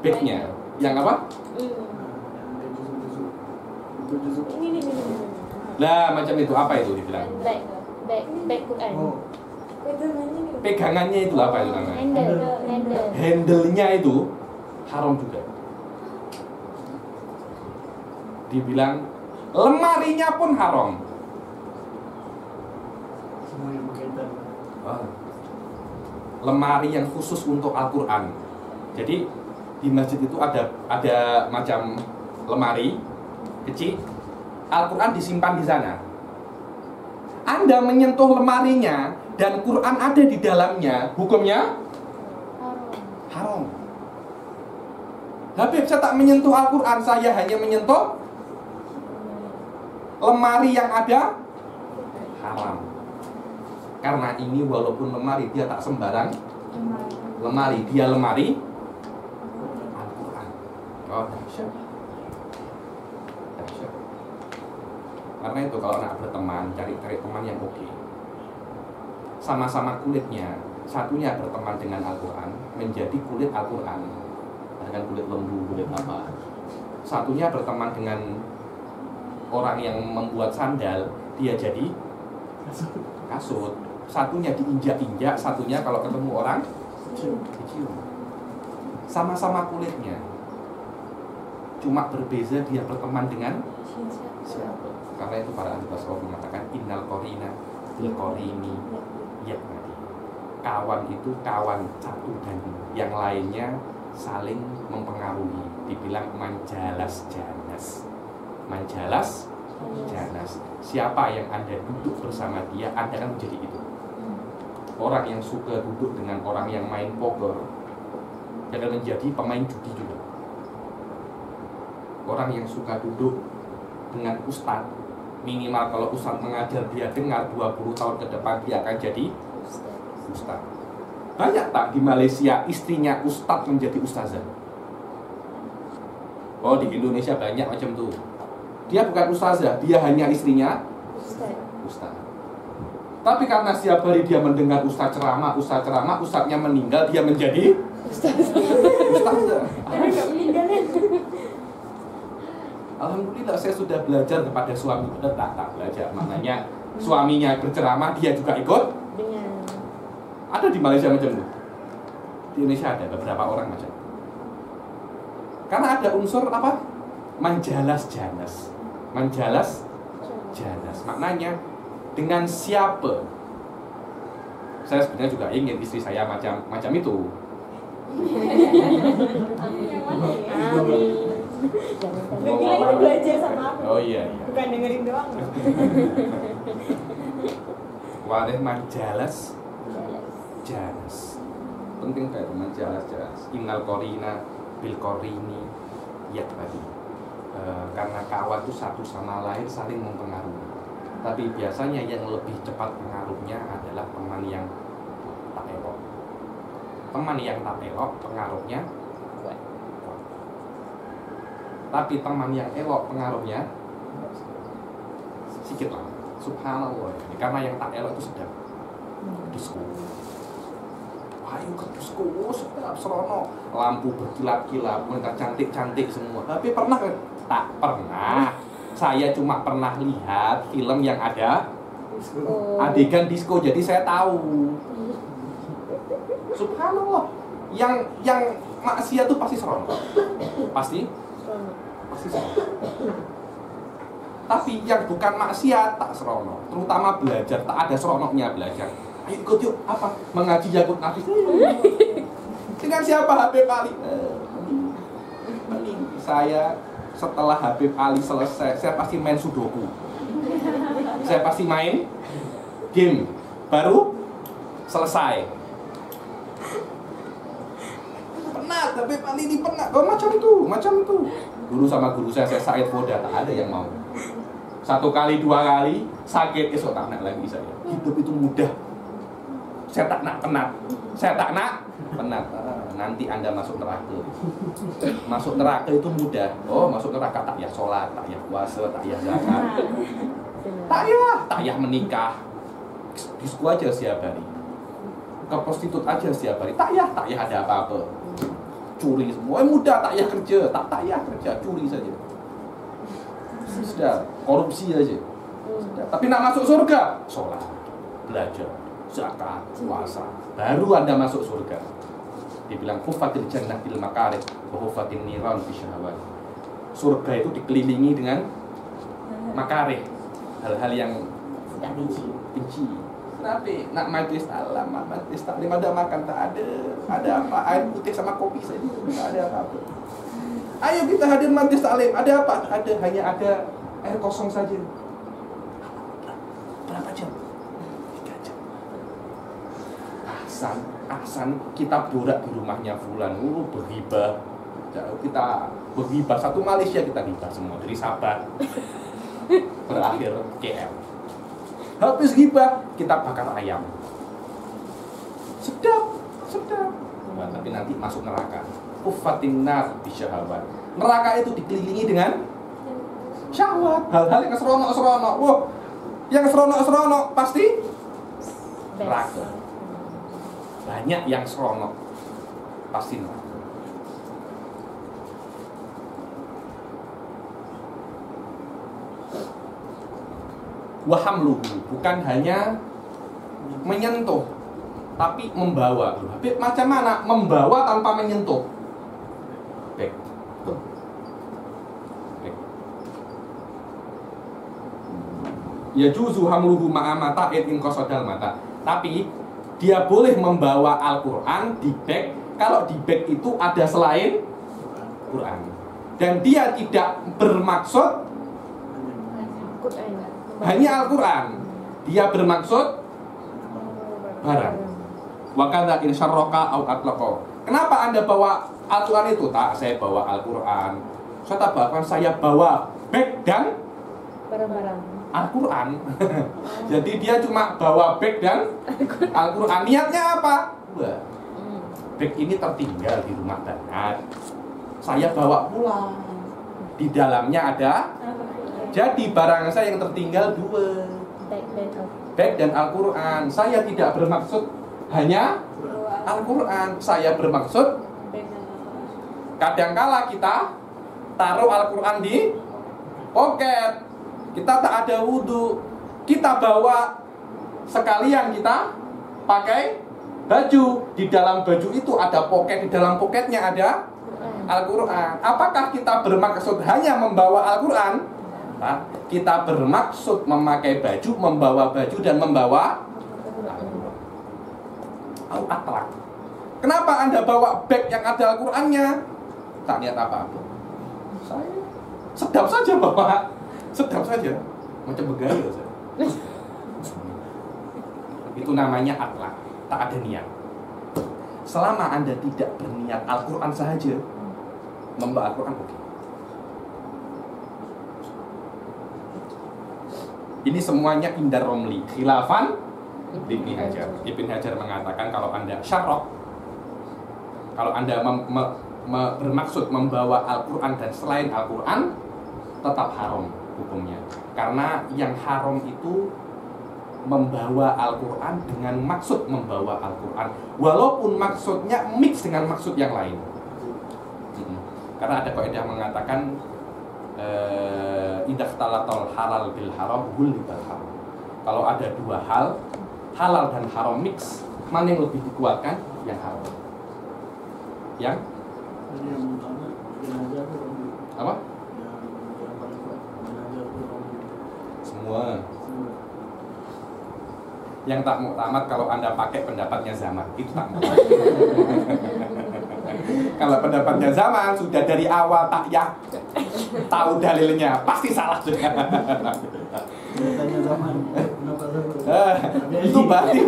bagnya. Yang apa? Ini. Lah macam itu, apa itu dibilang? Bag Quran. Pegangannya gitu. Pegangannya itu apa itu namanya? Handle. Handle-nya itu haram juga. Dibilang lemarinya pun haram. Semua yang berkaitan. Lemari yang khusus untuk Al-Quran. Jadi di masjid itu ada macam lemari kecil, Al-Quran disimpan di sana. Anda menyentuh lemarinya dan Quran ada di dalamnya, hukumnya haram. Habib, saya tak menyentuh Al-Quran, saya hanya menyentuh lemari yang ada, haram. Karena ini walaupun lemari, dia tak sembarang lemari, dia lemari Al-Quran. Oh, dahsyat. Dahsyat. Karena itu kalau anak berteman, cari teman yang oke. Sama-sama kulitnya, satunya berteman dengan Al-Quran, menjadi kulit Al-Quran. Dengan kulit lembu, kulit apa. Satunya berteman dengan orang yang membuat sandal, dia jadi kasut. Satunya diinjak-injak, satunya kalau ketemu orang dicium. Sama-sama kulitnya, cuma berbeza dia berteman dengan siapa. Karena itu para ahli tasawuf mengatakan innal qarina bil qarini yakmadi. Kawan itu kawan satu dan yang lainnya saling mempengaruhi. Dibilang manjalas janas. Manjalas janas. Siapa yang Anda duduk bersama dia, Anda akan menjadi itu. Orang yang suka duduk dengan orang yang main poker akan menjadi pemain judi juga. Orang yang suka duduk dengan ustadz, minimal kalau ustadz mengajar dia dengar 20 tahun ke depan dia akan jadi ustadz. Banyak tak di Malaysia istrinya ustadz menjadi ustazah? Oh, di Indonesia banyak macam tuh. Dia bukan ustazah, dia hanya istrinya ustadz. Tapi karena setiap hari dia mendengar ustaz ceramah, ustaznya meninggal, dia menjadi ustazah. Tapi nggak meninggal ya. Alhamdulillah saya sudah belajar kepada suami. Tak belajar, maknanya suaminya berceramah, dia juga ikut. Dengan Ada di Malaysia macam itu. Di Indonesia ada beberapa orang macam itu. Karena ada unsur apa? Manjalas janas. Manjalas janas. Maknanya dengan siapa? Saya sebenarnya juga ingin istri saya macam itu. Yang mana ya? Amin. Gue kira itu belajar sama aku. Oh iya. Bukan dengerin doang. Waleh manjalas janas. Penting kayak manjalas janas. Innal qarina bil qarini yakmadi. Karena kawan itu satu sama lain saling mempengaruhi. Tapi biasanya yang lebih cepat pengaruhnya adalah teman yang tak elok. Teman yang tak elok pengaruhnya kuat. Tapi teman yang elok pengaruhnya sedikit lah. Subhanallah. Karena yang tak elok itu sedang disko. Ayo ke disko, sedap serono. Lampu berkilat-kilat, mereka cantik-cantik semua. Tapi pernah kan? Tak pernah. Saya cuma pernah lihat film yang ada adegan disko, jadi saya tahu. Subhanallah. Yang maksiat tuh pasti seronok. Pasti seronok. Tapi yang bukan maksiat tak seronok. Terutama belajar, tak ada seronoknya belajar. Ayo ikut yuk, apa? Mengaji Yakut Nafis. Dengan siapa? Habib Ali. Saya setelah Habib Ali selesai, saya pasti main sudoku. Saya pasti main game. Baru selesai. Penat, Habib Ali ini penat. Oh, macam itu. Dulu sama guru saya Said Foda, tak ada yang mau. 1 kali, 2 kali, sakit, esok tak nak lagi saya. Hidup itu mudah. Saya tak nak penat. Nanti Anda masuk neraka. Masuk neraka itu mudah. Oh, masuk neraka tak payah sholat, tak payah puasa, tak payah zakat, tak payah menikah. Disko aja setiap hari. Ke prostitut aja setiap hari. Tak payah ada apa-apa. Curi semua mudah, tak payah kerja, curi saja. Sudah, korupsi aja. Sudah. Tapi nak masuk surga, sholat, belajar, zakat, puasa, baru Anda masuk surga. Dibilang hufatil jannah bil makarih wa hufatin niran fi syahawat. Surga itu dikelilingi dengan makarih, hal-hal yang tidak benci. Tapi nak majlis taklim ada makan tak ada. Ada apa? Air putih sama kopi saja, tak ada apa-apa. Ayo kita hadir majlis taklim, ada apa? Tak ada, hanya ada air kosong saja. Berapa jam? 3 jam. Ahsan kita borak di rumahnya fulan, berghibah. Kita berghibah satu Malaysia, kita ghibah semua dari Sabah berakhir KL. Habis ghibah, kita bakar ayam. Sedap. Nah, tapi nanti masuk neraka. Uffatin nar bisyahawat. neraka itu dikelilingi dengan syahwat, hal-hal yang seronok-seronok. Wah, yang seronok-seronok pasti neraka. Banyak yang seronok pasti neraka. Wahamluhu, bukan hanya menyentuh, tapi membawa. Habib, macam mana membawa tanpa menyentuh? Baik. Ya juzu hamluhu ma'a mata'id in qasodal mata. Tapi dia boleh membawa Al-Quran di bag kalau di bag itu ada selain Quran. Dan dia tidak bermaksud hanya Al-Quran. Dia bermaksud barang. Wa kadza in syarraka au atlaqa. Kenapa Anda bawa Al-Quran itu? Tak, saya bawa Al-Quran. Saya bawa bag dan barang-barang Al-Quran. Jadi dia cuma bawa bag dan Al-Quran. Niatnya apa? Wah, bag ini tertinggal di rumah banget, saya bawa pulang. Di dalamnya ada, jadi barang saya yang tertinggal dua, bag dan Al-Quran. Saya tidak bermaksud hanya Al-Quran, saya bermaksud kadangkala kita taruh Al-Quran di poket, kita tak ada wudhu, kita bawa sekalian, kita pakai baju, di dalam baju itu ada poket, di dalam poketnya ada Al-Quran. Apakah kita bermaksud hanya membawa Al-Quran? Nah, kita bermaksud memakai baju, membawa baju dan membawa Al-Quran. Kenapa Anda bawa bag yang ada Al-Qurannya? Tak niat apa-apa, saya sedap saja bawa, sedap saja, macam begaya saja. Itu namanya akhlak, tak ada niat. Selama Anda tidak berniat Al-Quran saja, membawa Al-Quran oke. Ini semuanya indar romli, khilafan Ibn Hajar. Ibn Hajar mengatakan kalau Anda syarok, kalau Anda bermaksud membawa Al-Quran dan selain Al-Quran, tetap haram hukumnya. Karena yang haram itu membawa Al-Quran dengan maksud membawa Al-Quran, walaupun maksudnya mix dengan maksud yang lain. Karena ada kaidah mengatakan idza ikhtalatal halal bil haram ghulibat haram. Kalau ada dua hal, halal dan haram mix, mana yang lebih dikuatkan? Yang haram. Yang apa? Semua. Yang tak muktamad kalau Anda pakai pendapatnya Zaman, itu tak muktamad. Kalau pendapatnya Zaman sudah dari awal tak ya tahu dalilnya, pasti salah juga. Itu berarti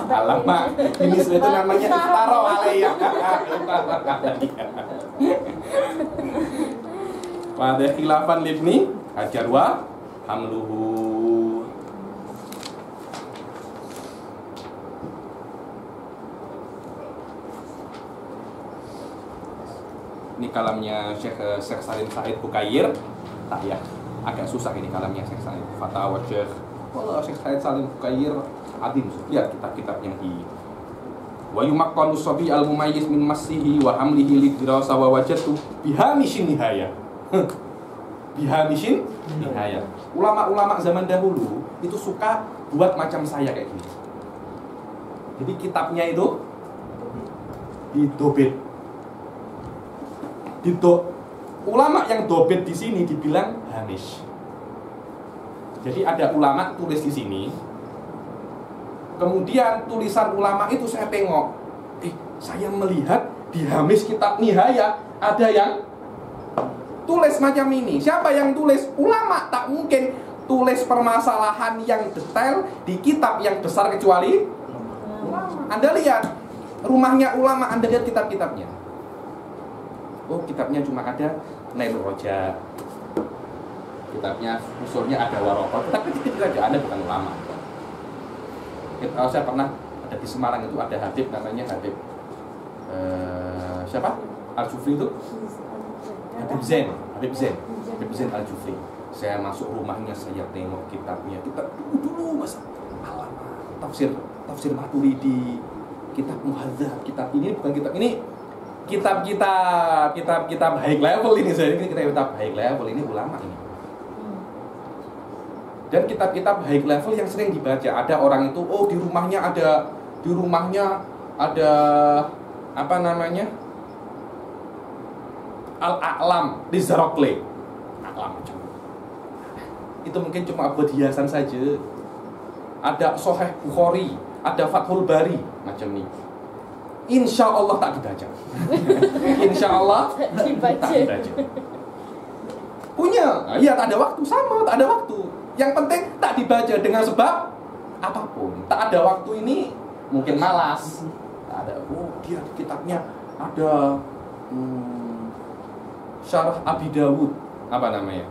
alamak, ini itu namanya iftara alaiya. Pada khilafan Ibni Hajar wa hamluhu. Ini kalamnya Syekh Salim Said Bukair. Tak ya, agak susah ini kalamnya Syekh Salim. Fatwa Syekh, oh Syekh Salim Bukair adim. Lihat kitab-kitabnya di wa yumaqqanu sabi al-mumayyiz min masihi wa hamlihi li dirasa wa wajatu bihamishin nihaya. Bihamishin nihaya. Ulama-ulama zaman dahulu itu suka buat macam saya kayak gini. Jadi kitabnya itu didobet. Ulama yang dobet di sini dibilang hamish. Jadi ada ulama tulis di sini, kemudian tulisan ulama itu saya tengok, saya melihat di hamish kitab Nihaya ada yang tulis macam ini. Siapa yang tulis? Ulama. Tak mungkin tulis permasalahan yang detail di kitab yang besar kecuali ulama. Anda lihat rumahnya ulama, Anda lihat kitab-kitabnya. Oh, kitabnya cuma ada Nailul Roja, kitabnya usulnya ada Waraqah, tapi kecil aja. Anda bukan ulama. Saya pernah ada di Semarang itu ada Habib, namanya Habib siapa? Al-Jufri itu Habib Zain Al-Jufri. Saya masuk rumahnya, saya tengok kitabnya. Kitab dulu Mas. Alamak, tafsir Maturidi, kitab Muhadzab, kitab ini bukan kitab ini kitab high level ini. Saya ini kitab high level ini ulama ini. Dan kitab-kitab high level yang sering dibaca. Ada orang itu, oh di rumahnya ada apa namanya? Al-A'lam di Zarokle. A'lam macam itu mungkin cuma abad hiasan saja. Ada Sahih Bukhari, ada Fathul Bari macam ini. Insya Allah tak dibaca. Insya Allah tak dibaca. Punya, iya tak ada waktu, sama tak ada waktu. Yang penting tak dibaca dengan sebab apapun. Tak ada waktu ini mungkin malas. Tak ada. Oh dia kitabnya ada Syarah Abi Dawud, apa namanya?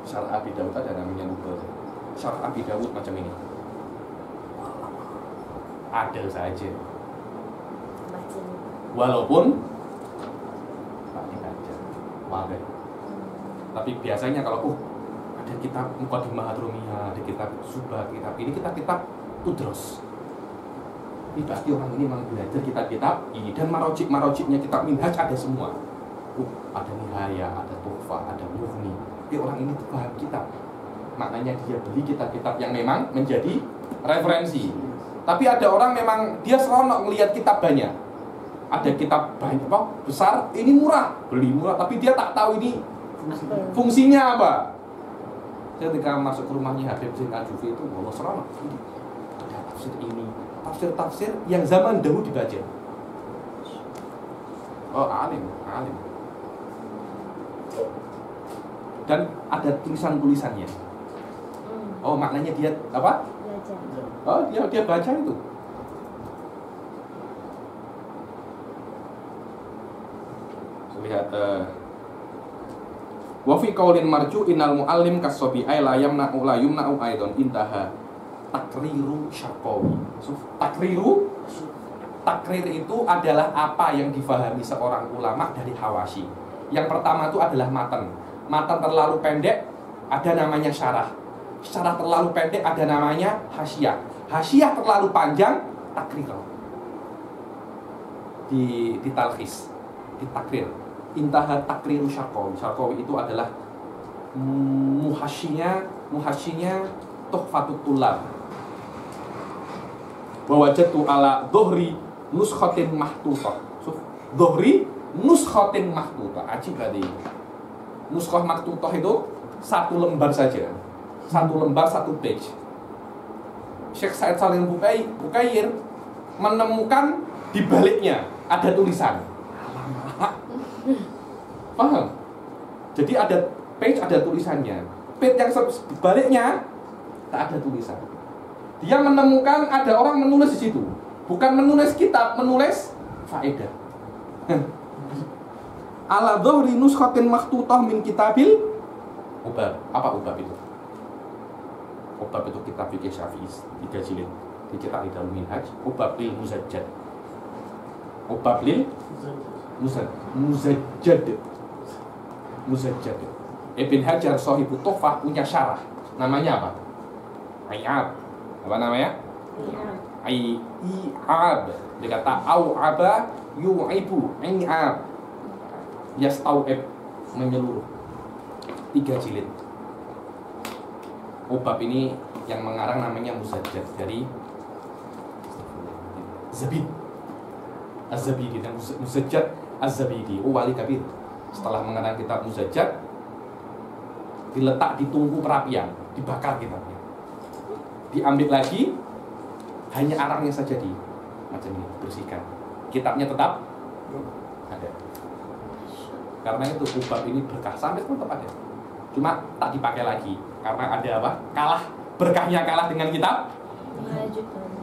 Syarah Abi Dawud ada namanya, lupa. Syarah Abi Dawud macam ini. Ada saja. Walaupun tak dibaca. Wadah. Tapi biasanya kalau ada kitab Muqaddimah Hadromiyah, ada kitab Subhat, kitab ini, kitab Tudros. Ini berarti orang ini memang belajar kitab-kitab ini. Dan marojiknya kitab Minhaj ada semua. Ada Nihaya, ada Tuhfah, ada Mughni. Tapi orang ini paham kitab. Makanya dia beli kitab-kitab yang memang menjadi referensi. Tapi ada orang memang dia seronok melihat kitab banyak. Ada kitab banyak besar, ini murah, beli murah, tapi dia tak tahu ini fungsinya apa. Ketika masuk ke rumahnya Habib Zain Al-Jufri itu, Allah seronok. Ada tafsir ini, tafsir yang zaman dahulu dibaca. Oh, alim. Dan ada tulisan-tulisannya. Oh, maknanya dia apa? Oh, dia baca itu. Lihat wa fi qaulin marju innal muallim kasobi ay la yamna'u la yumna'u aidan intaha takriru syaqawi. Takrir itu adalah apa yang difahami seorang ulama dari hawashi. Yang pertama itu adalah matan terlalu pendek ada namanya syarah. Syarah terlalu pendek ada namanya hasyiah. Hasyiah terlalu panjang takrir. Di talkhis, di takrir. Intaha takriru syaqawi. Syaqawi itu adalah muhasyinya Tuhfatut Tullab. Wa wajadtu ala dhuhri nuskhatin mahtutah. Dhuhri nuskhatin mahtutah. Ajib tadi. Nuskhah maktutah itu satu lembar saja. Satu lembar, satu page. Syekh Said Salim Bukair menemukan di baliknya ada tulisan. Paham? Jadi ada page, ada tulisannya. Page yang sebaliknya tak ada tulisan. Dia menemukan ada orang menulis di situ. Bukan menulis kitab, menulis faedah. Ala dhuhri nuskhatin makhtutah min kitabil Ubab. Apa Ubab itu? Ubab itu kitab fikih Syafi'i 3 jilid. Dicetak di dalam Minhaj. Ubab lil Muzajjad. Ubab lil Muzajjad. Ibn Hajar Shahibut Tuhfah punya syarah. Namanya apa? Ai'ab. Apa namanya? Ai'ab. Dia kata au'aba yu'ibu. Ai'ab. Yastau'ib, menyeluruh. 3 jilid. Ubab ini yang mengarang namanya Muzajjad dari Zabid Az-Zabidi. Dan Muzajjad Az-Zabidi, wali kabir. Setelah mengarang kitab Muzajjad, diletak di tungku perapian, dibakar kitabnya. Diambil lagi, hanya arangnya saja di macam ini, bersihkan. Kitabnya tetap ada. Karena itu Ubab ini berkah sampai tetap ada. Cuma tak dipakai lagi karena ada apa? Berkahnya kalah dengan kitab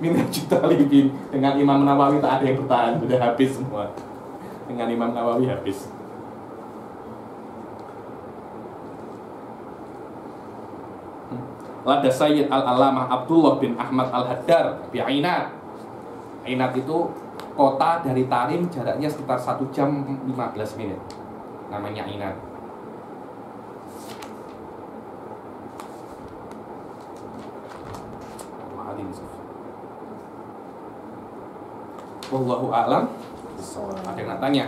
Minhajut Talibin. Dengan Imam Nawawi tak ada yang bertahan, sudah habis semua. Dengan Imam Nawawi habis. Lada Sayyid Al-Alamah Abdullah bin Ahmad Al-Haddar bi Ainat. Ainat itu Kota dari Tarim jaraknya sekitar 1 jam 15 menit. Namanya Inan. Wallahu a'lam. Ada yang nak tanya?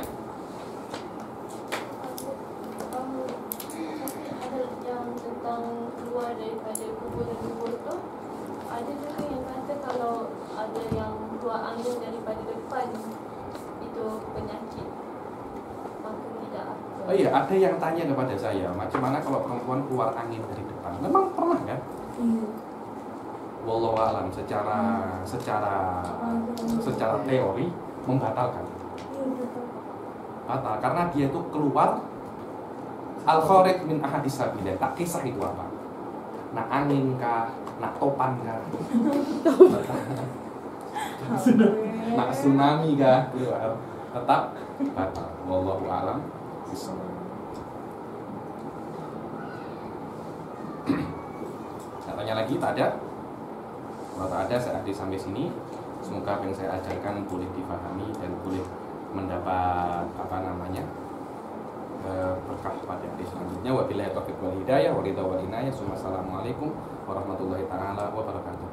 Ada yang tentang keluar daripada kubur dan kubur tu. Ada juga yang kata kalau ada yang keluar angin daripada depan itu penyakit, maka tidak apa. Oh iya, ada yang tanya kepada saya, macam mana kalau perempuan keluar angin dari depan? Memang pernah kan? Wallahu a'lam, secara teori membatalkan. Batal karena dia itu keluar al-kharij min ahadis sabilain. Tak kisah itu apa. Nak angin kah, nak topan kah? Nak tsunami kah? Keluar. Tetap batal. Wallahu a'lam bishawab. Tanya lagi, tak ada? Kalau tak ada, saya akhiri sampai sini. Semoga apa yang saya ajarkan boleh difahami dan boleh mendapat berkah pada hari selanjutnya. Wabillahi taufiq wal hidayah, wa ridha wal inayah. Assalamualaikum warahmatullahi taala wabarakatuh.